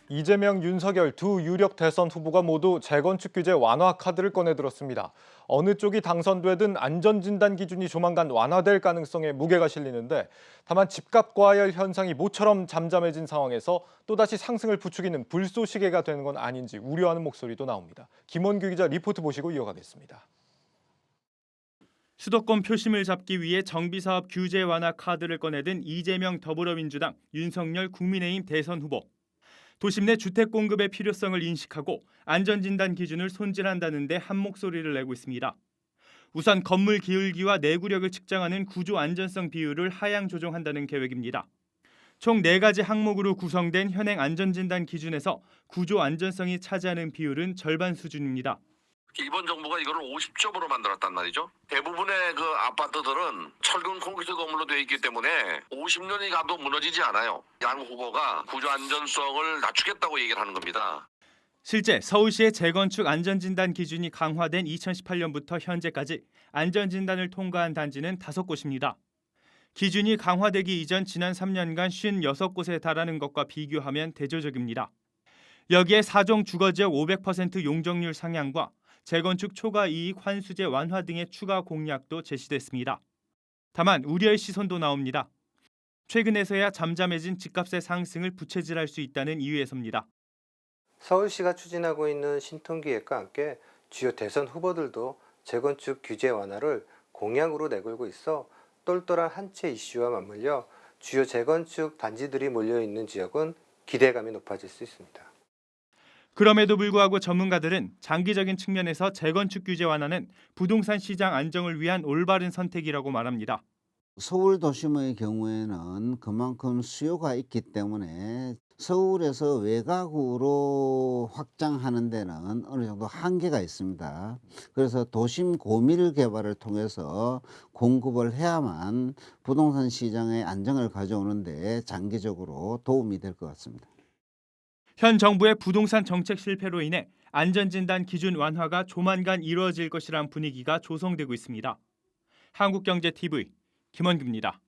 이재명, 윤석열 두 유력 대선 후보가 모두 재건축 규제 완화 카드를 꺼내들었습니다. 어느 쪽이 당선되든 안전진단 기준이 조만간 완화될 가능성에 무게가 실리는데 다만 집값 과열 현상이 모처럼 잠잠해진 상황에서 또다시 상승을 부추기는 불쏘시개가 되는 건 아닌지 우려하는 목소리도 나옵니다. 김원규 기자 리포트 보시고 이어가겠습니다. 수도권 표심을 잡기 위해 정비사업 규제 완화 카드를 꺼내든 이재명 더불어민주당, 윤석열 국민의힘 대선 후보. 도심 내 주택 공급의 필요성을 인식하고 안전진단 기준을 손질한다는 데 한 목소리를 내고 있습니다. 우선 건물 기울기와 내구력을 측정하는 구조 안전성 비율을 하향 조정한다는 계획입니다. 총 4가지 항목으로 구성된 현행 안전진단 기준에서 구조 안전성이 차지하는 비율은 절반 수준입니다. 일본 정부가 이거를 50점으로 만들었단 말이죠. 대부분의 그 아파트들은 철근 콘크리트 건물로 되어 있기 때문에 50년이 가도 무너지지 않아요. 양 후보가 구조 안전성을 낮추겠다고 얘기를 하는 겁니다. 실제 서울시의 재건축 안전진단 기준이 강화된 2018년부터 현재까지 안전진단을 통과한 단지는 5곳입니다. 기준이 강화되기 이전 지난 3년간 56곳에 달하는 것과 비교하면 대조적입니다. 여기에 4종 주거지역 500% 용적률 상향과 재건축 초과 이익 환수제 완화 등의 추가 공약도 제시됐습니다. 다만 우려의 시선도 나옵니다. 최근에서야 잠잠해진 집값의 상승을 부채질할 수 있다는 이유에서입니다. 서울시가 추진하고 있는 신통기획과 함께 주요 대선 후보들도 재건축 규제 완화를 공약으로 내걸고 있어 똘똘한 한 채 이슈와 맞물려 주요 재건축 단지들이 몰려있는 지역은 기대감이 높아질 수 있습니다. 그럼에도 불구하고 전문가들은 장기적인 측면에서 재건축 규제 완화는 부동산 시장 안정을 위한 올바른 선택이라고 말합니다. 서울 도심의 경우에는 그만큼 수요가 있기 때문에 서울에서 외곽으로 확장하는 데는 어느 정도 한계가 있습니다. 그래서 도심 고밀 개발을 통해서 공급을 해야만 부동산 시장의 안정을 가져오는 데 장기적으로 도움이 될 것 같습니다. 현 정부의 부동산 정책 실패로 인해 안전진단 기준 완화가 조만간 이루어질 것이란 분위기가 조성되고 있습니다. 한국경제TV 김원규입니다.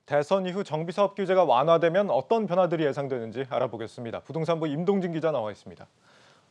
대선 이후 정비사업 규제가 완화되면 어떤 변화들이 예상되는지 알아보겠습니다. 부동산부 임동진 기자 나와 있습니다.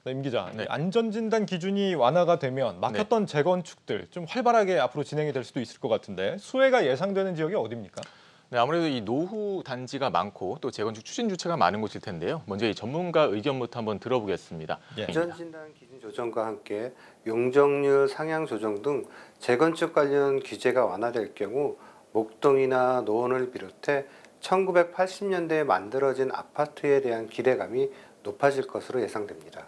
네, 임 기자, 네. 안전진단 기준이 완화가 되면 막혔던 재건축들 좀 활발하게 앞으로 진행이 될 수도 있을 것 같은데 수혜가 예상되는 지역이 어디입니까? 네, 아무래도 이 노후 단지가 많고 또 재건축 추진 주체가 많은 곳일 텐데요. 먼저 이 전문가 의견부터 한번 들어보겠습니다. 예. 안전진단 기준 조정과 함께 용적률 상향 조정 등 재건축 관련 규제가 완화될 경우 목동이나 노원을 비롯해 1980년대에 만들어진 아파트에 대한 기대감이 높아질 것으로 예상됩니다.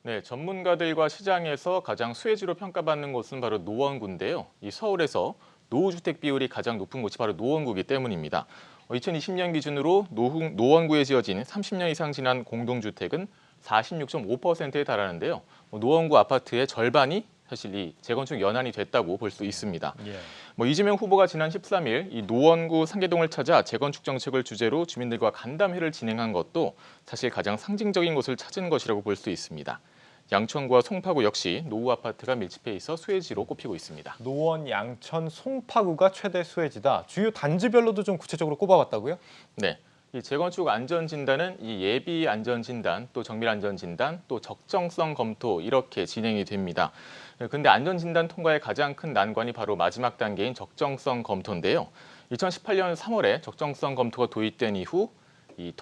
네, 전문가들과 시장에서 가장 수혜지로 평가받는 곳은 바로 노원구인데요. 이 서울에서 노후주택 비율이 가장 높은 곳이 바로 노원구이기 때문입니다. 2020년 기준으로 노원구에 지어진 30년 이상 지난 공동주택은 46.5%에 달하는데요. 노원구 아파트의 절반이 사실 이 재건축 연한이 됐다고 볼 수 있습니다. 예. 이재명 후보가 지난 13일 이 노원구 상계동을 찾아 재건축 정책을 주제로 주민들과 간담회를 진행한 것도 사실 가장 상징적인 곳을 찾은 것이라고 볼 수 있습니다. 양천구와 송파구 역시 노후 아파트가 밀집해 있어 수혜지로 꼽히고 있습니다. 노원, 양천, 송파구가 최대 수혜지다. 주요 단지별로도 좀 구체적으로 꼽아봤다고요? 네, 이 재건축 안전진단은 이 예비 안전진단, 또 정밀 안전진단, 또 적정성 검토 이렇게 진행이 됩니다. 근데 안전진단 통과의 가장 큰 난관이 바로 마지막 단계인 적정성 검토인데요. 2018년 3월에 적정성 검토가 도입된 이후 이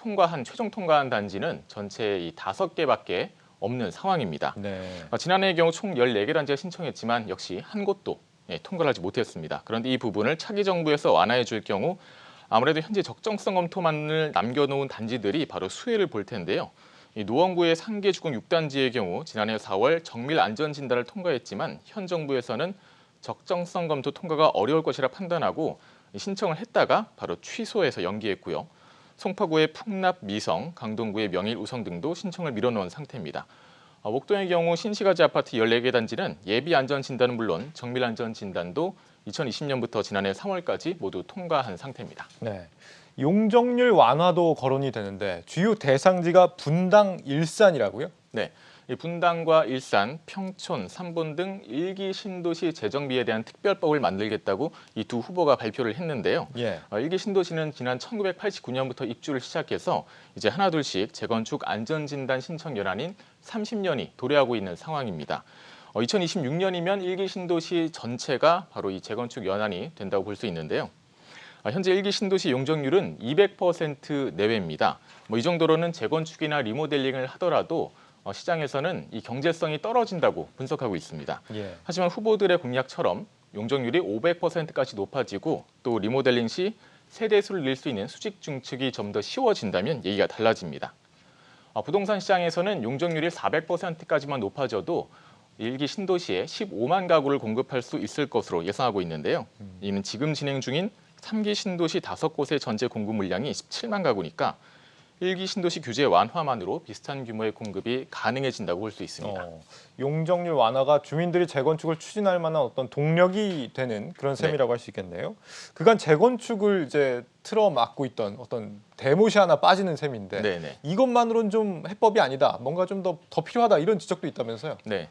최종 통과한 단지는 전체 이 5개밖에 없는 상황입니다. 네. 지난해의 경우 총 14개 단지가 신청했지만 역시 한 곳도 통과를 하지 못했습니다. 그런데 이 부분을 차기 정부에서 완화해 줄 경우 아무래도 현재 적정성 검토만을 남겨놓은 단지들이 바로 수혜를 볼 텐데요. 이 노원구의 상계주공 6단지의 경우 지난해 4월 정밀 안전진단을 통과했지만 현 정부에서는 적정성 검토 통과가 어려울 것이라 판단하고 신청을 했다가 바로 취소해서 연기했고요. 송파구의 풍납, 미성, 강동구의 명일, 우성 등도 신청을 미뤄놓은 상태입니다. 목동의 경우 신시가지 아파트 14개 단지는 예비 안전 진단은 물론 정밀 안전 진단도 2020년부터 지난해 3월까지 모두 통과한 상태입니다. 네. 용적률 완화도 거론이 되는데 주요 대상지가 분당, 일산이라고요? 네, 이 분당과 일산, 평촌, 삼본 등 1기 신도시 재정비에 대한 특별법을 만들겠다고 이 두 후보가 발표를 했는데요. 예. 1기 신도시는 지난 1989년부터 입주를 시작해서 이제 하나둘씩 재건축 안전진단 신청 연한인 30년이 도래하고 있는 상황입니다. 2026년이면 1기 신도시 전체가 바로 이 재건축 연한이 된다고 볼 수 있는데요. 현재 1기 신도시 용적률은 200% 내외입니다. 이 정도로는 재건축이나 리모델링을 하더라도 시장에서는 이 경제성이 떨어진다고 분석하고 있습니다. 예. 하지만 후보들의 공약처럼 용적률이 500%까지 높아지고 또 리모델링 시 세대수를 낼 수 있는 수직 중축이 좀 더 쉬워진다면 얘기가 달라집니다. 부동산 시장에서는 용적률이 400%까지만 높아져도 1기 신도시에 15만 가구를 공급할 수 있을 것으로 예상하고 있는데요. 이는 지금 진행 중인 3기 신도시 5곳의 전체 공급 물량이 17만 가구니까 1기 신도시 규제 완화만으로 비슷한 규모의 공급이 가능해진다고 볼 수 있습니다. 용적률 완화가 주민들이 재건축을 추진할 만한 어떤 동력이 되는 그런 셈이라고 할 수 있겠네요. 그간 재건축을 이제 틀어막고 있던 어떤 대못이 하나 빠지는 셈인데 네네. 이것만으로는 좀 해법이 아니다. 뭔가 좀 더 필요하다 이런 지적도 있다면서요. 네.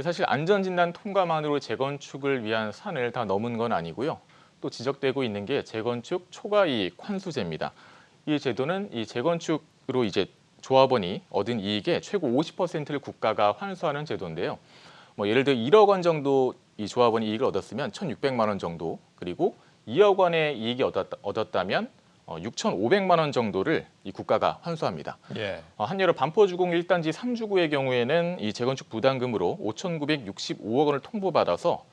사실 안전진단 통과만으로 재건축을 위한 산을 다 넘은 건 아니고요. 또 지적되고 있는 게 재건축 초과이익 환수제입니다. 이 제도는 이 재건축으로 이제 조합원이 얻은 이익의 최고 50%를 국가가 환수하는 제도인데요. 예를 들어 1억 원 정도 이 조합원이 이익을 얻었으면 1,600만 원 정도, 그리고 2억 원의 이익이 얻었다면 6,500만 원 정도를 이 국가가 환수합니다. 예. 한여름 반포주공 1단지 3주구의 경우에는 이 재건축 부담금으로 5,965억 원을 통보받아서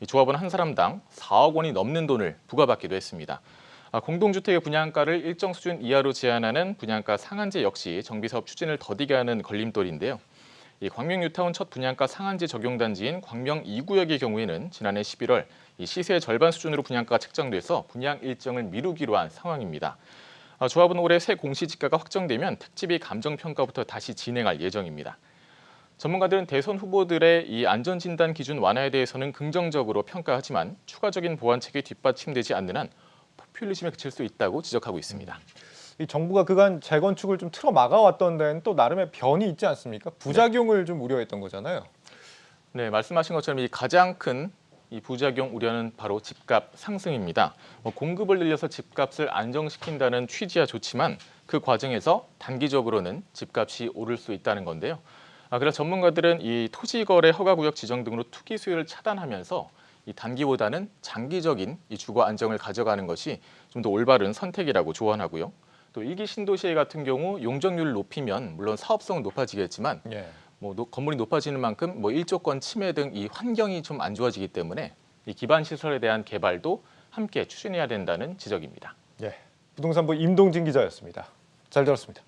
이 조합원 한 사람당 4억 원이 넘는 돈을 부과받기도 했습니다. 공동주택의 분양가를 일정 수준 이하로 제한하는 분양가 상한제 역시 정비사업 추진을 더디게 하는 걸림돌인데요. 이 광명 뉴타운 첫 분양가 상한제 적용 단지인 광명 2구역의 경우에는 지난해 11월 이 시세의 절반 수준으로 분양가가 책정돼서 분양 일정을 미루기로 한 상황입니다. 조합은 올해 새 공시지가가 확정되면 택지비 감정평가부터 다시 진행할 예정입니다. 전문가들은 대선 후보들의 이 안전진단 기준 완화에 대해서는 긍정적으로 평가하지만 추가적인 보완책이 뒷받침되지 않는 한 포퓰리즘에 그칠 수 있다고 지적하고 있습니다. 이 정부가 그간 재건축을 좀 틀어 막아왔던 데는 또 나름의 변이 있지 않습니까? 부작용을 좀 우려했던 거잖아요. 네, 말씀하신 것처럼 이 가장 큰 이 부작용 우려는 바로 집값 상승입니다. 공급을 늘려서 집값을 안정시킨다는 취지야 좋지만 그 과정에서 단기적으로는 집값이 오를 수 있다는 건데요. 그래서 전문가들은 이 토지거래 허가구역 지정 등으로 투기 수요를 차단하면서 이 단기보다는 장기적인 이 주거 안정을 가져가는 것이 좀 더 올바른 선택이라고 조언하고요. 또 1기 신도시 같은 경우 용적률을 높이면 물론 사업성은 높아지겠지만 예. 건물이 높아지는 만큼 일조권 침해 등 이 환경이 좀 안 좋아지기 때문에 이 기반 시설에 대한 개발도 함께 추진해야 된다는 지적입니다. 예. 부동산부 임동진 기자였습니다. 잘 들었습니다.